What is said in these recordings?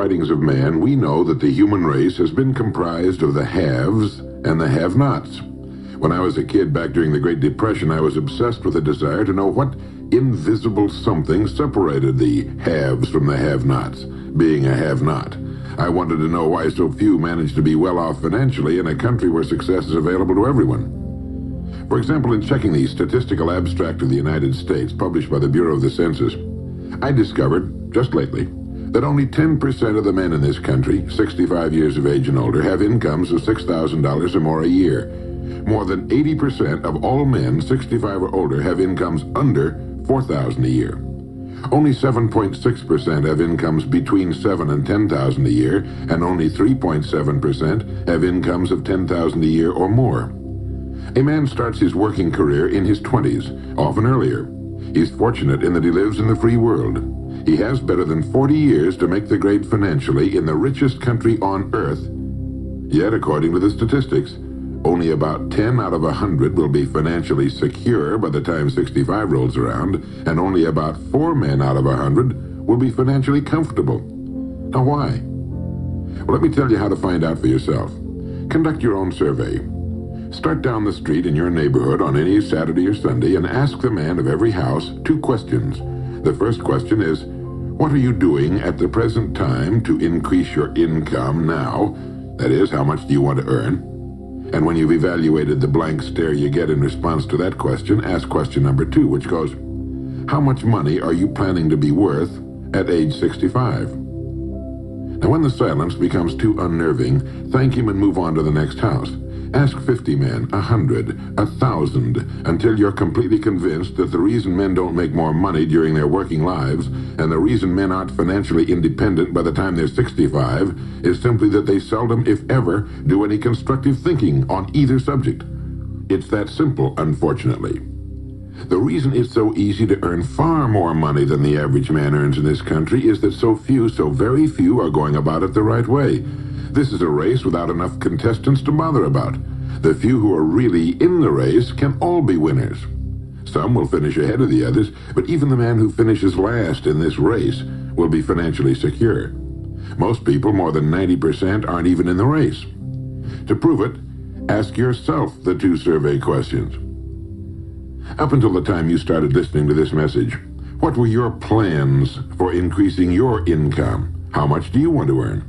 writings of man, we know that the human race has been comprised of the haves and the have-nots. When I was a kid back during the Great Depression, I was obsessed with a desire to know what invisible something separated the haves from the have-nots, being a have-not. I wanted to know why so few managed to be well off financially in a country where success is available to everyone. For example, in checking the Statistical Abstract of the United States, published by the Bureau of the Census, I discovered, just lately, that only 10% of the men in this country, 65 years of age and older, have incomes of $6,000 or more a year. More than 80% of all men 65 or older have incomes under $4,000 a year. Only 7.6% have incomes between $7,000 and $10,000 a year, and only 3.7% have incomes of $10,000 a year or more. A man starts his working career in his 20s, often earlier. He's fortunate in that he lives in the free world. He has better than 40 years to make the grade financially in the richest country on earth. Yet, according to the statistics, only about 10 out of 100 will be financially secure by the time 65 rolls around, and only about 4 men out of 100 will be financially comfortable. Now, why? Well, let me tell you how to find out for yourself. Conduct your own survey. Start down the street in your neighborhood on any Saturday or Sunday and ask the man of every house 2 questions. The first question is, what are you doing at the present time to increase your income now? That is, how much do you want to earn? And when you've evaluated the blank stare you get in response to that question, ask question number 2, which goes, how much money are you planning to be worth at age 65? Now, when the silence becomes too unnerving, thank him and move on to the next house. Ask 50 men, 100, 1,000, until you're completely convinced that the reason men don't make more money during their working lives, and the reason men aren't financially independent by the time they're 65, is simply that they seldom, if ever, do any constructive thinking on either subject. It's that simple, unfortunately. The reason it's so easy to earn far more money than the average man earns in this country is that so very few are going about it the right way. This is a race without enough contestants to bother about. The few who are really in the race can all be winners. Some will finish ahead of the others, but even the man who finishes last in this race will be financially secure. Most people, more than 90%, aren't even in the race. To prove it, ask yourself the 2 survey questions. Up until the time you started listening to this message, what were your plans for increasing your income? How much do you want to earn?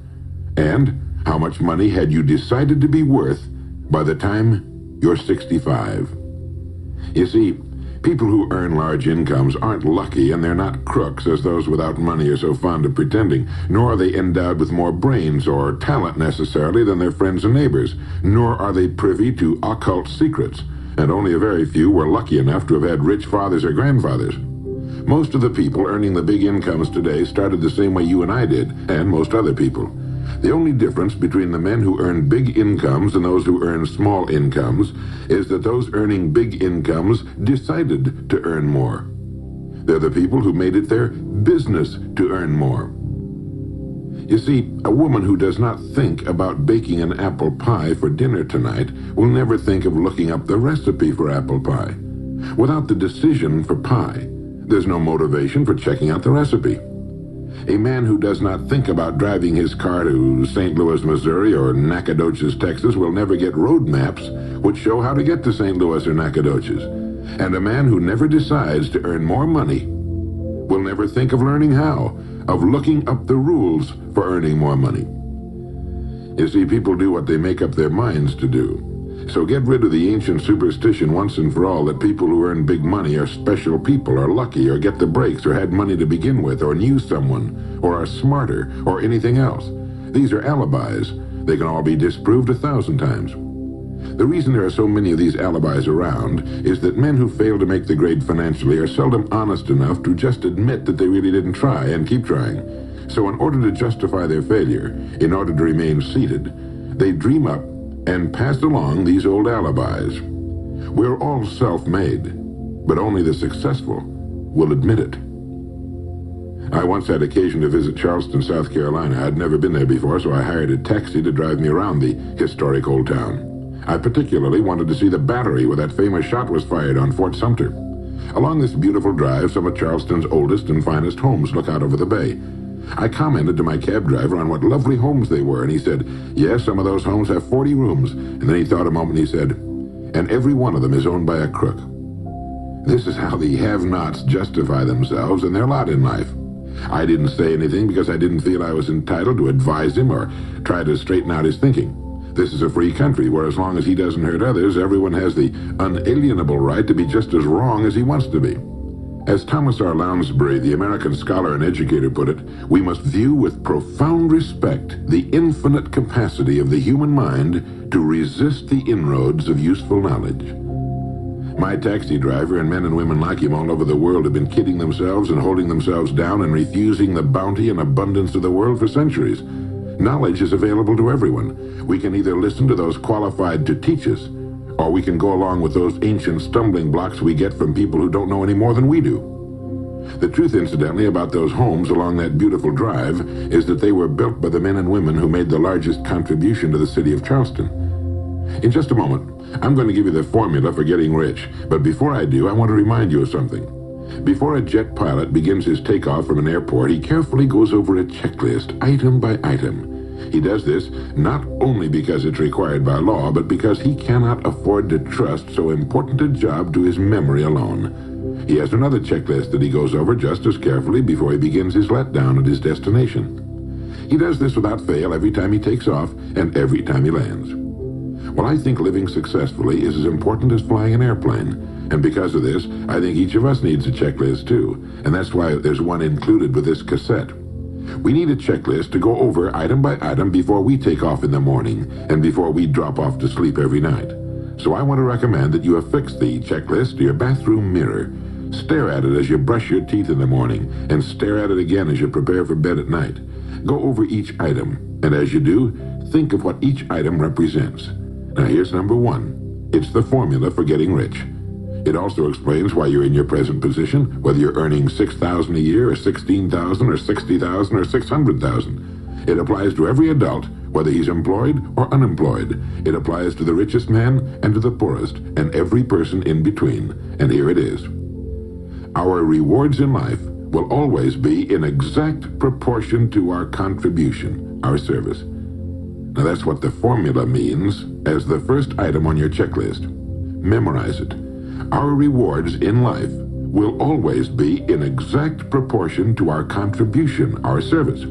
And how much money had you decided to be worth by the time you're 65? You see, people who earn large incomes aren't lucky, and they're not crooks as those without money are so fond of pretending, nor are they endowed with more brains or talent necessarily than their friends and neighbors, nor are they privy to occult secrets, and only a very few were lucky enough to have had rich fathers or grandfathers. Most of the people earning the big incomes today started the same way you and I did, and most other people. The only difference between the men who earn big incomes and those who earn small incomes is that those earning big incomes decided to earn more. They're the people who made it their business to earn more. You see, a woman who does not think about baking an apple pie for dinner tonight will never think of looking up the recipe for apple pie. Without the decision for pie, there's no motivation for checking out the recipe. A man who does not think about driving his car to St. Louis, Missouri or Nacogdoches, Texas will never get road maps which show how to get to St. Louis or Nacogdoches. And a man who never decides to earn more money will never think of learning how, of looking up the rules for earning more money. You see, people do what they make up their minds to do. So get rid of the ancient superstition once and for all that people who earn big money are special people, or lucky, or get the breaks, or had money to begin with, or knew someone, or are smarter, or anything else. These are alibis. They can all be disproved 1,000 times. The reason there are so many of these alibis around is that men who fail to make the grade financially are seldom honest enough to just admit that they really didn't try and keep trying. So in order to justify their failure, in order to remain seated, they dream up and pass along these old alibis. We're all self-made, but only the successful will admit it. I once had occasion to visit Charleston, South Carolina. I'd never been there before, so I hired a taxi to drive me around the historic old town. I particularly wanted to see the battery where that famous shot was fired on Fort Sumter. Along this beautiful drive, some of Charleston's oldest and finest homes look out over the bay. I commented to my cab driver on what lovely homes they were, and he said, yes, some of those homes have 40 rooms. And then he thought a moment and he said, and every one of them is owned by a crook. This is how the have-nots justify themselves and their lot in life. I didn't say anything because I didn't feel I was entitled to advise him or try to straighten out his thinking. This is a free country where as long as he doesn't hurt others, everyone has the unalienable right to be just as wrong as he wants to be. As Thomas R. Lounsbury, the American scholar and educator, put it, we must view with profound respect the infinite capacity of the human mind to resist the inroads of useful knowledge. My taxi driver and men and women like him all over the world have been kidding themselves and holding themselves down and refusing the bounty and abundance of the world for centuries. Knowledge is available to everyone. We can either listen to those qualified to teach us, or we can go along with those ancient stumbling blocks we get from people who don't know any more than we do. The truth, incidentally, about those homes along that beautiful drive is that they were built by the men and women who made the largest contribution to the city of Charleston. In just a moment, I'm going to give you the formula for getting rich, but before I do, I want to remind you of something. Before a jet pilot begins his takeoff from an airport, he carefully goes over a checklist, item by item. He does this not only because it's required by law, but because he cannot afford to trust so important a job to his memory alone. He has another checklist that he goes over just as carefully before he begins his letdown at his destination. He does this without fail every time he takes off and every time he lands. Well, I think living successfully is as important as flying an airplane. And because of this, I think each of us needs a checklist too. And that's why there's one included with this cassette. We need a checklist to go over item by item before we take off in the morning and before we drop off to sleep every night. So I want to recommend that you affix the checklist to your bathroom mirror. Stare at it as you brush your teeth in the morning and stare at it again as you prepare for bed at night. Go over each item, and as you do, think of what each item represents. Now here's number one. It's the formula for getting rich. It also explains why you're in your present position, whether you're earning $6,000 a year or $16,000 or $60,000 or $600,000. It applies to every adult, whether he's employed or unemployed. It applies to the richest man and to the poorest, and every person in between. And here it is. Our rewards in life will always be in exact proportion to our contribution, our service. Now that's what the formula means as the first item on your checklist. Memorize it. Our rewards in life will always be in exact proportion to our contribution, our service.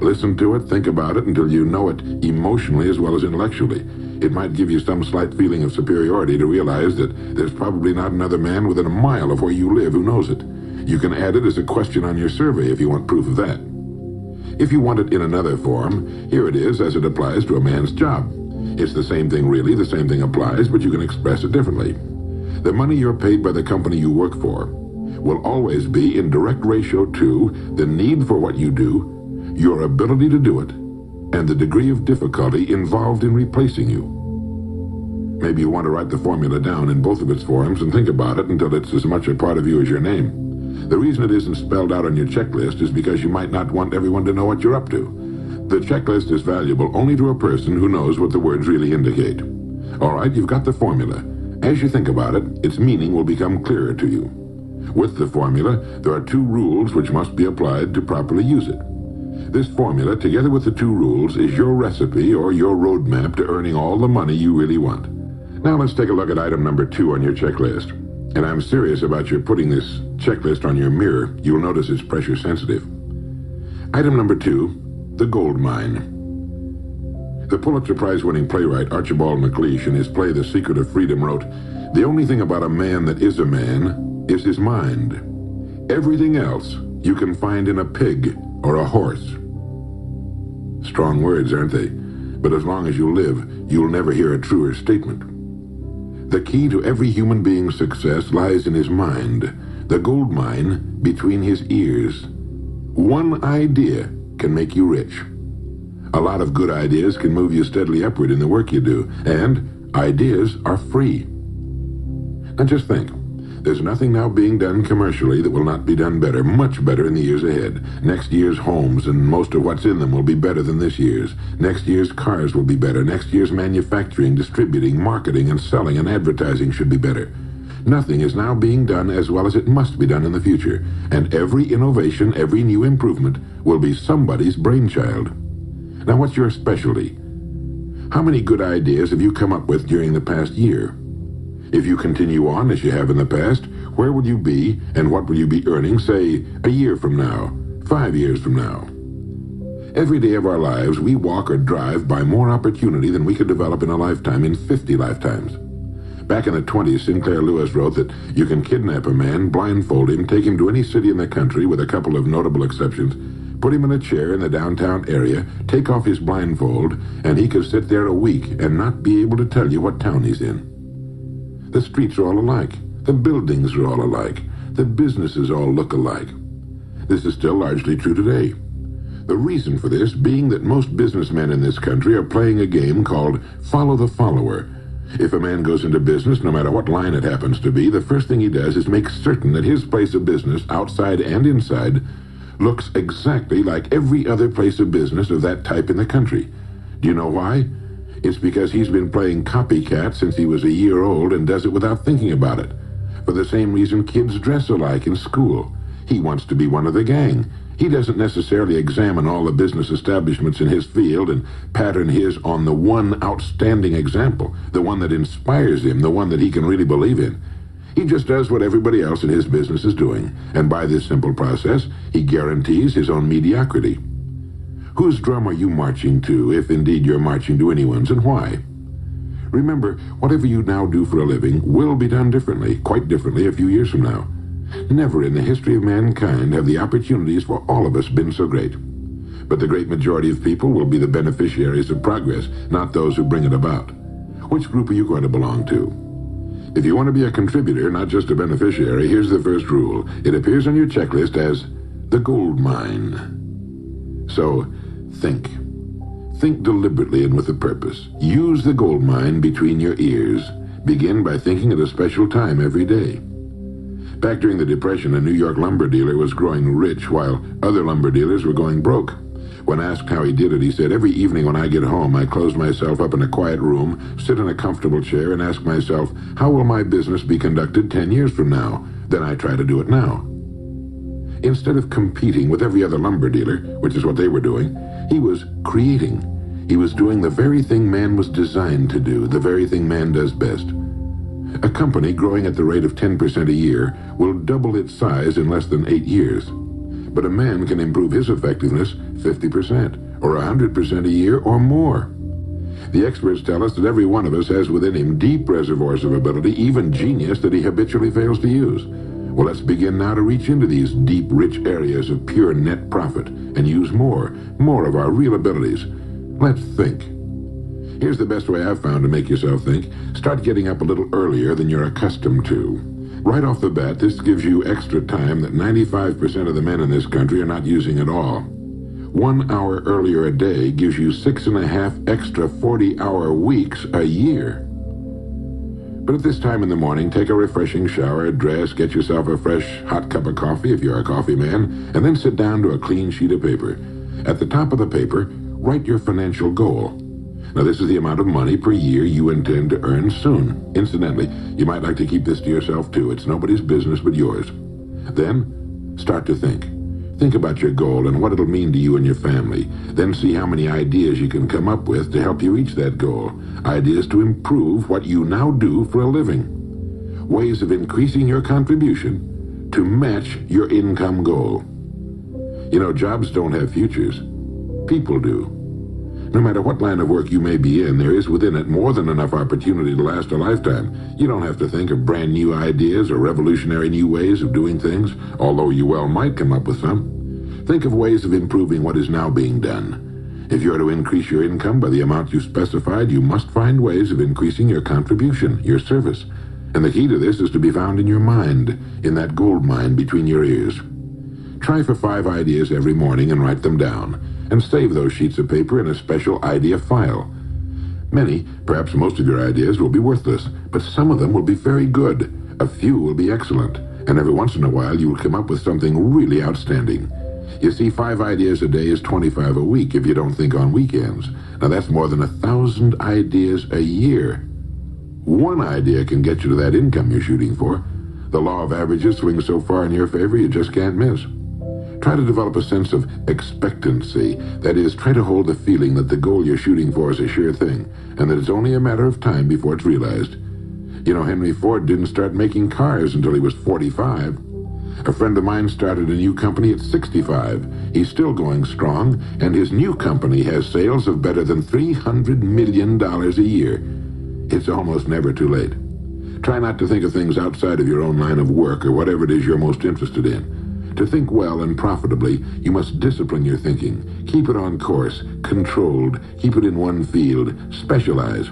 Listen to it, think about it until you know it emotionally as well as intellectually. It might give you some slight feeling of superiority to realize that there's probably not another man within a mile of where you live who knows it. You can add it as a question on your survey if you want proof of that. If you want it in another form, here it is as it applies to a man's job. It's the same thing really, the same thing applies, but you can express it differently. The money you're paid by the company you work for will always be in direct ratio to the need for what you do, your ability to do it, and the degree of difficulty involved in replacing you. Maybe you want to write the formula down in both of its forms and think about it until it's as much a part of you as your name. The reason it isn't spelled out on your checklist is because you might not want everyone to know what you're up to. The checklist is valuable only to a person who knows what the words really indicate. All right, you've got the formula. As you think about it, its meaning will become clearer to you. With the formula, there are two rules which must be applied to properly use it. This formula, together with the two rules, is your recipe or your roadmap to earning all the money you really want. Now let's take a look at item number 2 on your checklist. And I'm serious about your putting this checklist on your mirror. You'll notice it's pressure sensitive. Item number 2, the gold mine. The Pulitzer Prize-winning playwright Archibald MacLeish in his play The Secret of Freedom wrote, "The only thing about a man that is a man is his mind. Everything else you can find in a pig or a horse." Strong words, aren't they? But as long as you live, you'll never hear a truer statement. The key to every human being's success lies in his mind, the gold mine between his ears. One idea can make you rich. A lot of good ideas can move you steadily upward in the work you do, and ideas are free. Now just think, there's nothing now being done commercially that will not be done better, much better in the years ahead. Next year's homes and most of what's in them will be better than this year's. Next year's cars will be better. Next year's manufacturing, distributing, marketing, and selling and advertising should be better. Nothing is now being done as well as it must be done in the future, and every innovation, every new improvement will be somebody's brainchild. Now, what's your specialty? How many good ideas have you come up with during the past year? If you continue on as you have in the past, where will you be and what will you be earning, say, a year from now, 5 years from now? Every day of our lives, we walk or drive by more opportunity than we could develop in a lifetime in 50 lifetimes. Back in the 20s, Sinclair Lewis wrote that you can kidnap a man, blindfold him, take him to any city in the country with a couple of notable exceptions, put him in a chair in the downtown area, take off his blindfold, and he could sit there a week and not be able to tell you what town he's in. The streets are all alike. The buildings are all alike. The businesses all look alike. This is still largely true today. The reason for this being that most businessmen in this country are playing a game called follow the follower. If a man goes into business, no matter what line it happens to be, the first thing he does is make certain that his place of business, outside and inside, looks exactly like every other place of business of that type in the country. Do you know why? It's because he's been playing copycat since he was a year old and does it without thinking about it. For the same reason kids dress alike in school. He wants to be one of the gang. He doesn't necessarily examine all the business establishments in his field and pattern his on the one outstanding example, the one that inspires him, the one that he can really believe in. He just does what everybody else in his business is doing, and by this simple process, he guarantees his own mediocrity. Whose drum are you marching to, if indeed you're marching to anyone's, and why? Remember, whatever you now do for a living will be done differently, quite differently a few years from now. Never in the history of mankind have the opportunities for all of us been so great. But the great majority of people will be the beneficiaries of progress, not those who bring it about. Which group are you going to belong to? If you want to be a contributor, not just a beneficiary, here's the first rule. It appears on your checklist as the gold mine. So, think. Think deliberately and with a purpose. Use the gold mine between your ears. Begin by thinking at a special time every day. Back during the Depression, a New York lumber dealer was growing rich while other lumber dealers were going broke. When asked how he did it, he said, "Every evening when I get home, I close myself up in a quiet room, sit in a comfortable chair, and ask myself, how will my business be conducted 10 years from now? Then I try to do it now." Instead of competing with every other lumber dealer, which is what they were doing, he was creating. He was doing the very thing man was designed to do, the very thing man does best. A company growing at the rate of 10% a year will double its size in less than 8 years. But a man can improve his effectiveness 50% or 100% a year or more. The experts tell us that every one of us has within him deep reservoirs of ability, even genius, that he habitually fails to use. Well, let's begin now to reach into these deep, rich areas of pure net profit and use more of our real abilities. Let's think. Here's the best way I've found to make yourself think. Start getting up a little earlier than you're accustomed to. Right off the bat, this gives you extra time that 95% of the men in this country are not using at all. 1 hour earlier a day gives you 6.5 extra 40-hour weeks a year. But at this time in the morning, take a refreshing shower, dress, get yourself a fresh hot cup of coffee if you're a coffee man, and then sit down to a clean sheet of paper. At the top of the paper, write your financial goal. Now, this is the amount of money per year you intend to earn soon. Incidentally, you might like to keep this to yourself too. It's nobody's business but yours. Then, start to think. Think about your goal and what it'll mean to you and your family. Then see how many ideas you can come up with to help you reach that goal. Ideas to improve what you now do for a living. Ways of increasing your contribution to match your income goal. You know, jobs don't have futures. People do. No matter what line of work you may be in, there is within it more than enough opportunity to last a lifetime. You don't have to think of brand new ideas or revolutionary new ways of doing things, although you well might come up with some. Think of ways of improving what is now being done. If you are to increase your income by the amount you specified, you must find ways of increasing your contribution, your service. And the key to this is to be found in your mind, in that gold mine between your ears. Try for 5 ideas every morning and write them down, and save those sheets of paper in a special idea file. Many, perhaps most of your ideas will be worthless, but some of them will be very good. A few will be excellent, and every once in a while you will come up with something really outstanding. You see, 5 ideas a day is 25 a week if you don't think on weekends. Now that's more than 1,000 ideas a year. One idea can get you to that income you're shooting for. The law of averages swings so far in your favor you just can't miss. Try to develop a sense of expectancy. That is, try to hold the feeling that the goal you're shooting for is a sure thing, and that it's only a matter of time before it's realized. You know, Henry Ford didn't start making cars until he was 45. A friend of mine started a new company at 65. He's still going strong, and his new company has sales of better than $300 million a year. It's almost never too late. Try not to think of things outside of your own line of work or whatever it is you're most interested in. To think well and profitably, you must discipline your thinking. Keep it on course, controlled, keep it in one field, specialize.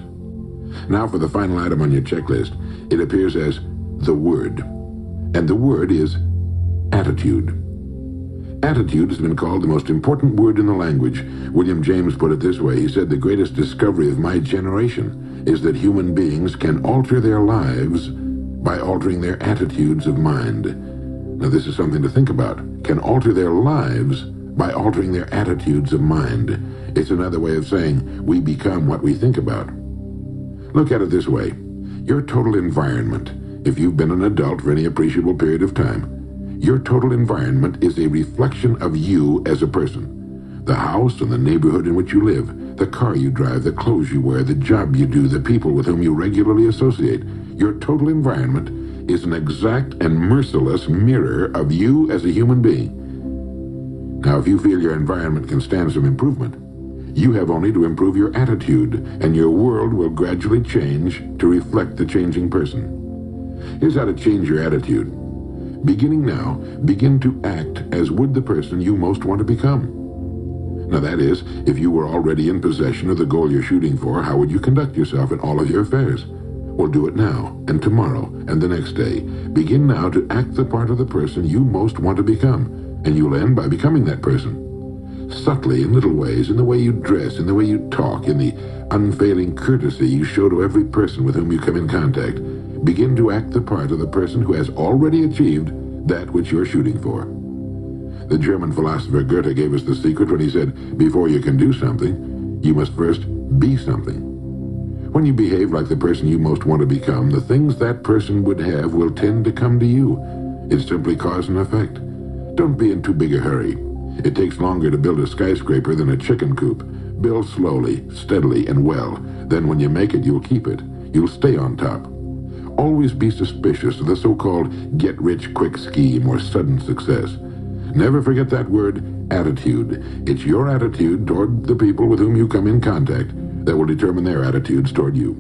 Now for the final item on your checklist. It appears as the word. And the word is attitude. Attitude has been called the most important word in the language. William James put it this way. He said, "The greatest discovery of my generation is that human beings can alter their lives by altering their attitudes of mind." Now this is something to think about. Can alter their lives by altering their attitudes of mind. It's another way of saying we become what we think about. Look at it this way. Your total environment, if you've been an adult for any appreciable period of time, your total environment is a reflection of you as a person. The house and the neighborhood in which you live, the car you drive, the clothes you wear, the job you do, the people with whom you regularly associate. Your total environment is an exact and merciless mirror of you as a human being. Now, if you feel your environment can stand some improvement, you have only to improve your attitude, and your world will gradually change to reflect the changing person. Here's how to change your attitude. Beginning now, begin to act as would the person you most want to become. Now that is, if you were already in possession of the goal you're shooting for, how would you conduct yourself in all of your affairs? Well, do it now, and tomorrow, and the next day. Begin now to act the part of the person you most want to become, and you'll end by becoming that person. Subtly, in little ways, in the way you dress, in the way you talk, in the unfailing courtesy you show to every person with whom you come in contact, begin to act the part of the person who has already achieved that which you're shooting for. The German philosopher Goethe gave us the secret when he said, before you can do something, you must first be something. When you behave like the person you most want to become, the things that person would have will tend to come to you. It's simply cause and effect. Don't be in too big a hurry. It takes longer to build a skyscraper than a chicken coop. Build slowly, steadily, and well. Then when you make it, you'll keep it. You'll stay on top. Always be suspicious of the so-called get-rich-quick scheme or sudden success. Never forget that word, attitude. It's your attitude toward the people with whom you come in contact that will determine their attitudes toward you.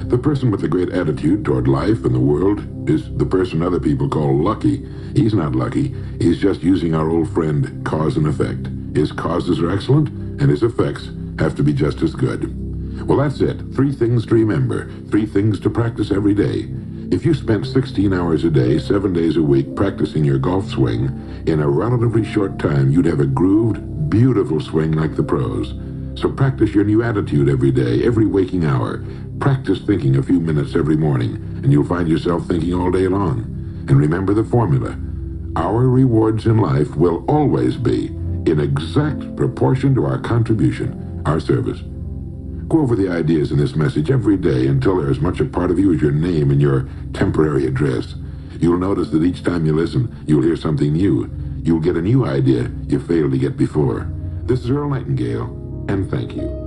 The person with the great attitude toward life and the world is the person other people call lucky. He's not lucky. He's just using our old friend, cause and effect. His causes are excellent, and his effects have to be just as good. Well, that's it. 3 things to remember. 3 things to practice every day. If you spent 16 hours a day, 7 days a week, practicing your golf swing, in a relatively short time, you'd have a grooved, beautiful swing like the pros. So practice your new attitude every day, every waking hour. Practice thinking a few minutes every morning, and you'll find yourself thinking all day long. And remember the formula. Our rewards in life will always be in exact proportion to our contribution, our service. Go over the ideas in this message every day until they're as much a part of you as your name and your temporary address. You'll notice that each time you listen, you'll hear something new. You'll get a new idea you failed to get before. This is Earl Nightingale, and thank you.